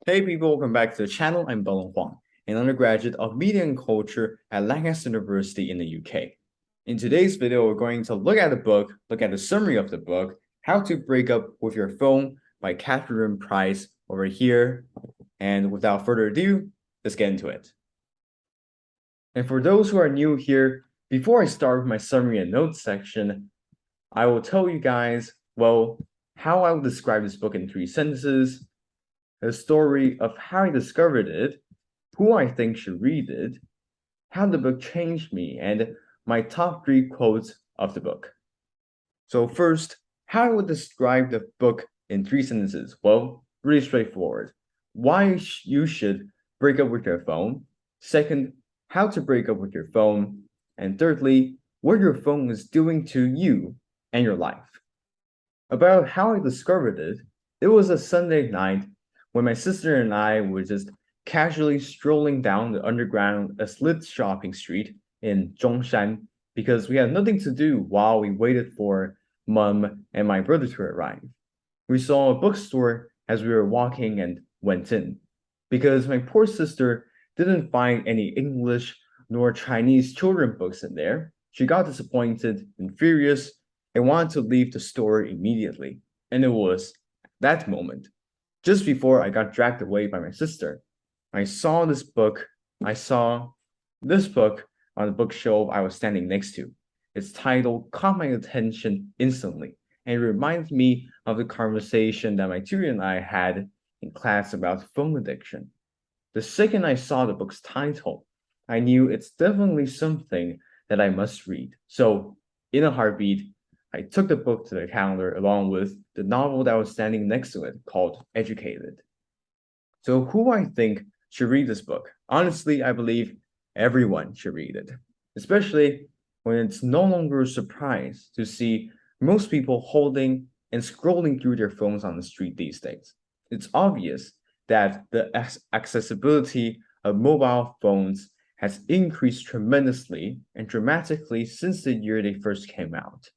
Hey people, welcome back to the channel. I'm Bellon Huang, an undergraduate of Media and Culture at Lancaster University in the UK. In today's video, we're going to look at the summary of the book, How to Break Up with Your Phone by Catherine Price over here. And without further ado, let's get into it. And for those who are new here, before I start with my summary and notes section, I will tell you guys, how I would describe this book in 3 sentences, the story of how I discovered it, who I think should read it, how the book changed me, and my top 3 quotes of the book. So first, how I would describe the book in 3 sentences. Well, really straightforward. Why you should break up with your phone. Second, how to break up with your phone. And thirdly, what your phone is doing to you and your life. About how I discovered it, it was a Sunday night when my sister and I were just casually strolling down the underground Eslite shopping street in Zhongshan because we had nothing to do while we waited for Mom and my brother to arrive. We saw a bookstore as we were walking and went in. Because my poor sister didn't find any English nor Chinese children books in there, she got disappointed and furious and wanted to leave the store immediately. And it was that moment, just before I got dragged away by my sister, I saw this book on the bookshelf I was standing next to. Its title caught my attention instantly and reminded me of the conversation that my tutor and I had in class about phone addiction. The second I saw the book's title, I knew it's definitely something that I must read. So, in a heartbeat, I took the book to the counter along with the novel that was standing next to it called Educated. So who I think should read this book? Honestly, I believe everyone should read it, especially when it's no longer a surprise to see most people holding and scrolling through their phones on the street these days. It's obvious that the accessibility of mobile phones has increased tremendously and dramatically since the year they first came out.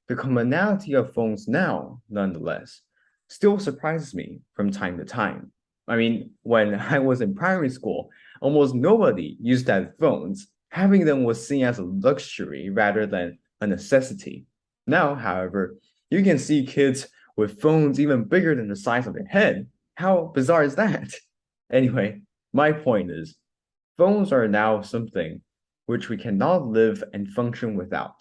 The commonality of phones now, nonetheless, still surprises me from time to time. I mean, when I was in primary school, almost nobody used that phones. Having them was seen as a luxury rather than a necessity. Now, however, you can see kids with phones even bigger than the size of their head. How bizarre is that? Anyway, my point is, phones are now something which we cannot live and function without.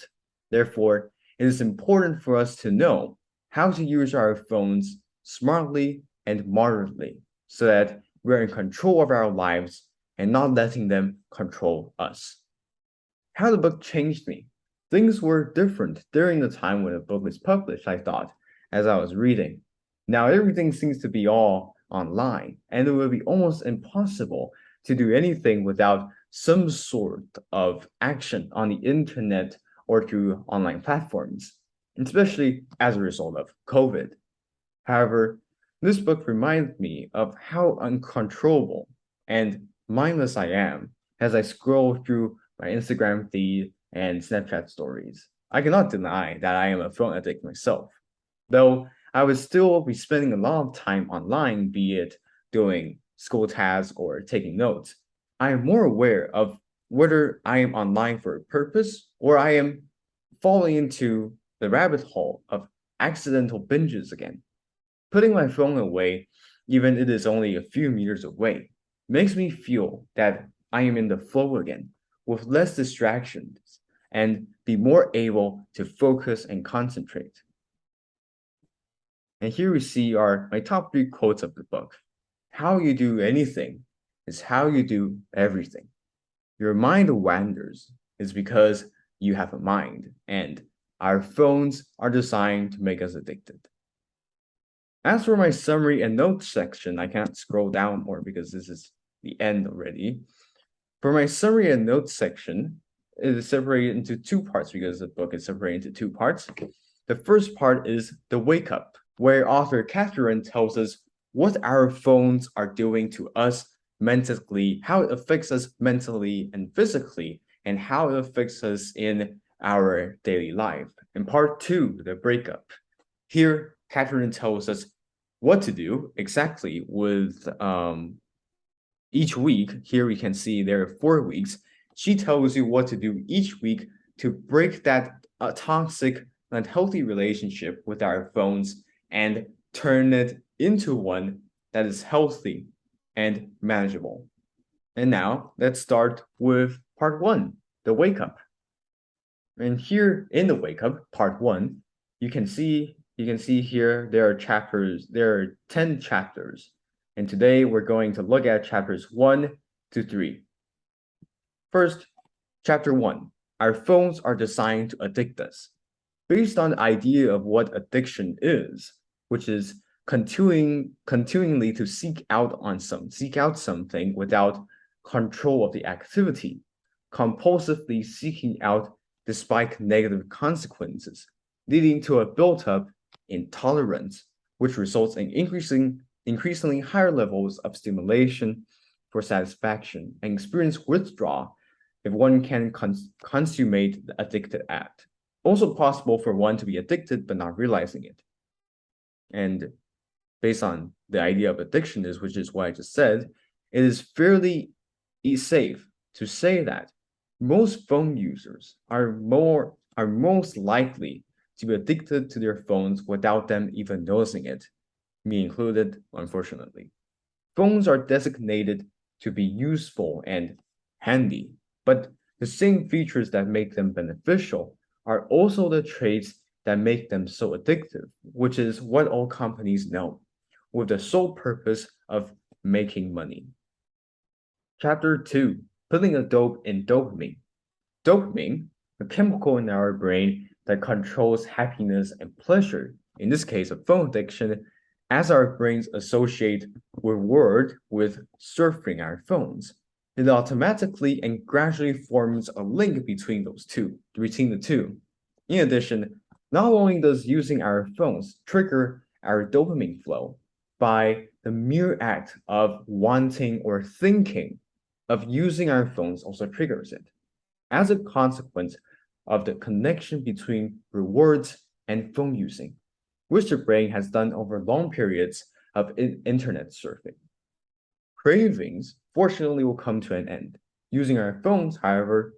Therefore, it is important for us to know how to use our phones smartly and moderately so that we're in control of our lives and not letting them control us. How the book changed me. Things were different during the time when the book was published, I thought, as I was reading. Now everything seems to be all online, and it would be almost impossible to do anything without some sort of action on the internet or through online platforms, especially as a result of COVID. However, this book reminds me of how uncontrollable and mindless I am as I scroll through my Instagram feed and Snapchat stories. I cannot deny that I am a phone addict myself, though I would still be spending a lot of time online, be it doing school tasks or taking notes. I am more aware of whether I am online for a purpose or I am falling into the rabbit hole of accidental binges again. Putting my phone away, even if it is only a few meters away, makes me feel that I am in the flow again, with less distractions, and be more able to focus and concentrate. And here we see are my top 3 quotes of the book. How you do anything is how you do everything. Your mind wanders is because you have a mind, and our phones are designed to make us addicted. As for my summary and notes section, I can't scroll down more because this is the end already. For my summary and notes section, it is separated into 2 parts because the book is separated into 2 parts. The first part is the wake up, where author Catherine tells us what our phones are doing to us mentally, how it affects us mentally and physically, and how it affects us in our daily life. And part 2, the breakup. Here, Catherine tells us what to do exactly with each week. Here we can see there are 4 weeks. She tells you what to do each week to break that toxic, unhealthy relationship with our phones and turn it into one that is healthy and manageable. And now let's start with part 1, the wake up. And here in the wake up, part 1, you can see here there are 10 chapters. And today we're going to look at chapters 1 to 3. First, chapter 1, our phones are designed to addict us. Based on the idea of what addiction is, which is continually to seek out something without control of the activity, compulsively seeking out despite negative consequences, leading to a built-up intolerance, which results in increasingly higher levels of stimulation for satisfaction and experience withdrawal if one can consummate the addicted act. Also possible for one to be addicted but not realizing it. And based on the idea of addiction which is what I just said, it is fairly safe to say that most phone users are most likely to be addicted to their phones without them even noticing it, me included, unfortunately. Phones are designated to be useful and handy, but the same features that make them beneficial are also the traits that make them so addictive, which is what all companies know, with the sole purpose of making money. Chapter 2, putting a dope in dopamine. Dopamine, a chemical in our brain that controls happiness and pleasure, in this case of phone addiction, as our brains associate reward with surfing our phones. It automatically and gradually forms a link between the two. In addition, not only does using our phones trigger our dopamine flow, by the mere act of wanting or thinking of using our phones also triggers it. As a consequence of the connection between rewards and phone using, which the brain has done over long periods of internet surfing. Cravings, fortunately, will come to an end. Using our phones, however,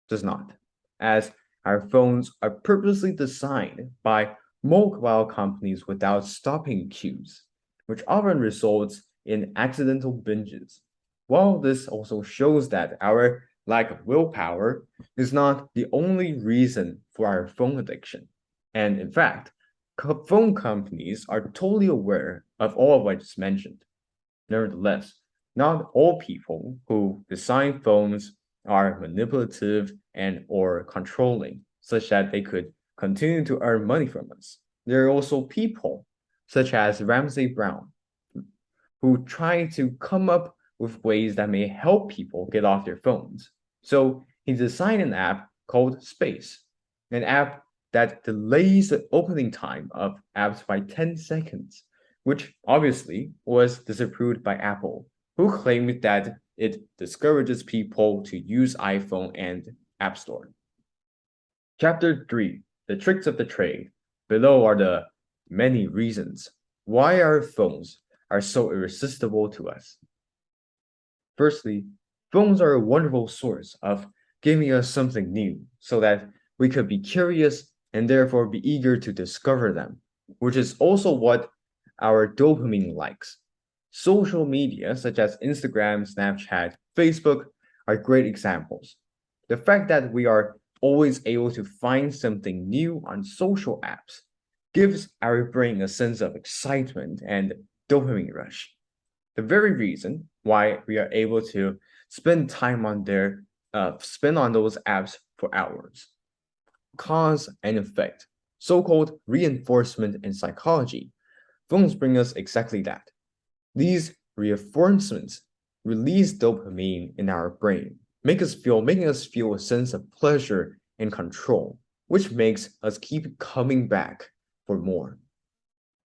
does not, as our phones are purposely designed by mobile companies without stopping cues, which often results in accidental binges. While this also shows that our lack of willpower is not the only reason for our phone addiction. And in fact, phone companies are totally aware of all of what I just mentioned. Nevertheless, not all people who design phones are manipulative and or controlling, such that they could continue to earn money from us. There are also people, such as Ramsey Brown, who try to come up with ways that may help people get off their phones. So he designed an app called Space, an app that delays the opening time of apps by 10 seconds, which obviously was disapproved by Apple, who claimed that it discourages people to use iPhone and App Store. Chapter 3, the tricks of the trade. Below are the many reasons why our phones are so irresistible to us. Firstly, phones are a wonderful source of giving us something new so that we could be curious and therefore be eager to discover them, which is also what our dopamine likes. Social media such as Instagram, Snapchat, Facebook are great examples. The fact that we are always able to find something new on social apps gives our brain a sense of excitement and dopamine rush. The very reason why we are able to spend time on those apps for hours. Cause and effect, so-called reinforcement in psychology. Phones bring us exactly that. These reinforcements release dopamine in our brain, making us feel a sense of pleasure and control, which makes us keep coming back for more.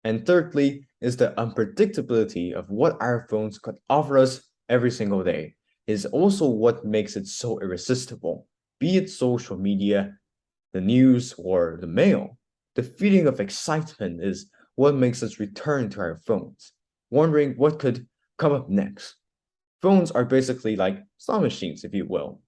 And thirdly is the unpredictability of what our phones could offer us every single day is also what makes it so irresistible, be it social media, the news, or the mail. The feeling of excitement is what makes us return to our phones, wondering what could come up next. Phones are basically like slot machines, if you will.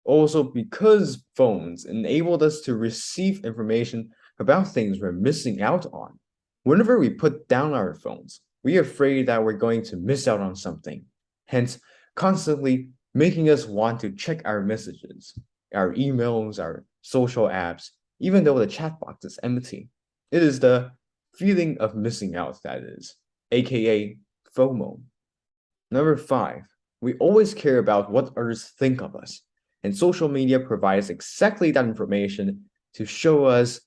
Also, because phones enabled us to receive information about things we're missing out on, whenever we put down our phones, we're afraid that we're going to miss out on something, hence constantly making us want to check our messages, our emails, our social apps, even though the chat box is empty. It is the feeling of missing out, that is, aka FOMO. Number 5, we always care about what others think of us, and social media provides exactly that information to show us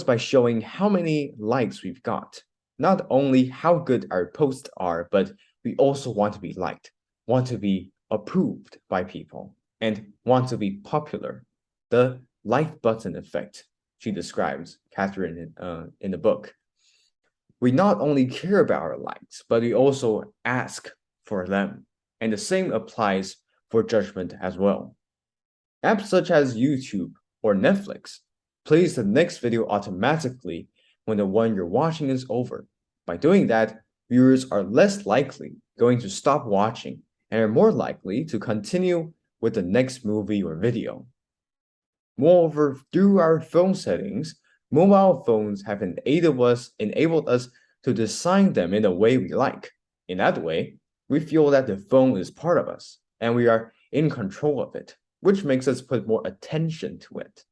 by showing how many likes we've got. Not only how good our posts are, but we also want to be liked, want to be approved by people, and want to be popular. The like button effect, she describes, Catherine, in the book. We not only care about our likes, but we also ask for them. And the same applies for judgment as well. Apps such as YouTube or Netflix plays the next video automatically when the one you're watching is over. By doing that, viewers are less likely going to stop watching and are more likely to continue with the next movie or video. Moreover, through our phone settings, mobile phones have enabled us to design them in the way we like. In that way, we feel that the phone is part of us and we are in control of it, which makes us put more attention to it.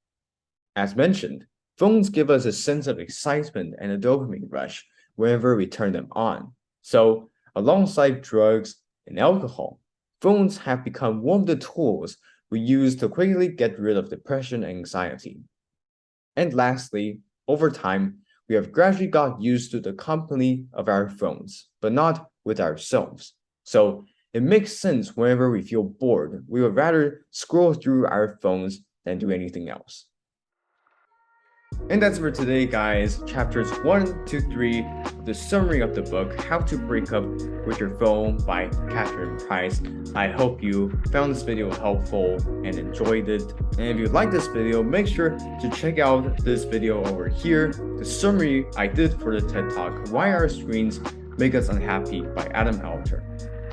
As mentioned, phones give us a sense of excitement and a dopamine rush whenever we turn them on. So, alongside drugs and alcohol, phones have become one of the tools we use to quickly get rid of depression and anxiety. And lastly, over time, we have gradually got used to the company of our phones, but not with ourselves. So it makes sense whenever we feel bored, we would rather scroll through our phones than do anything else. And that's for today, guys. Chapters 1 to 3, the summary of the book, How to Break Up with Your Phone by Catherine Price. I hope you found this video helpful and enjoyed it. And if you like this video, make sure to check out this video over here, the summary I did for the TED Talk, Why Our Screens Make Us Unhappy by Adam Alter.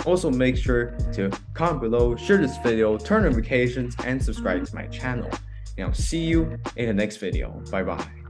Also, make sure to comment below, share this video, turn notifications, and subscribe to my channel. And I'll see you in the next video. Bye bye.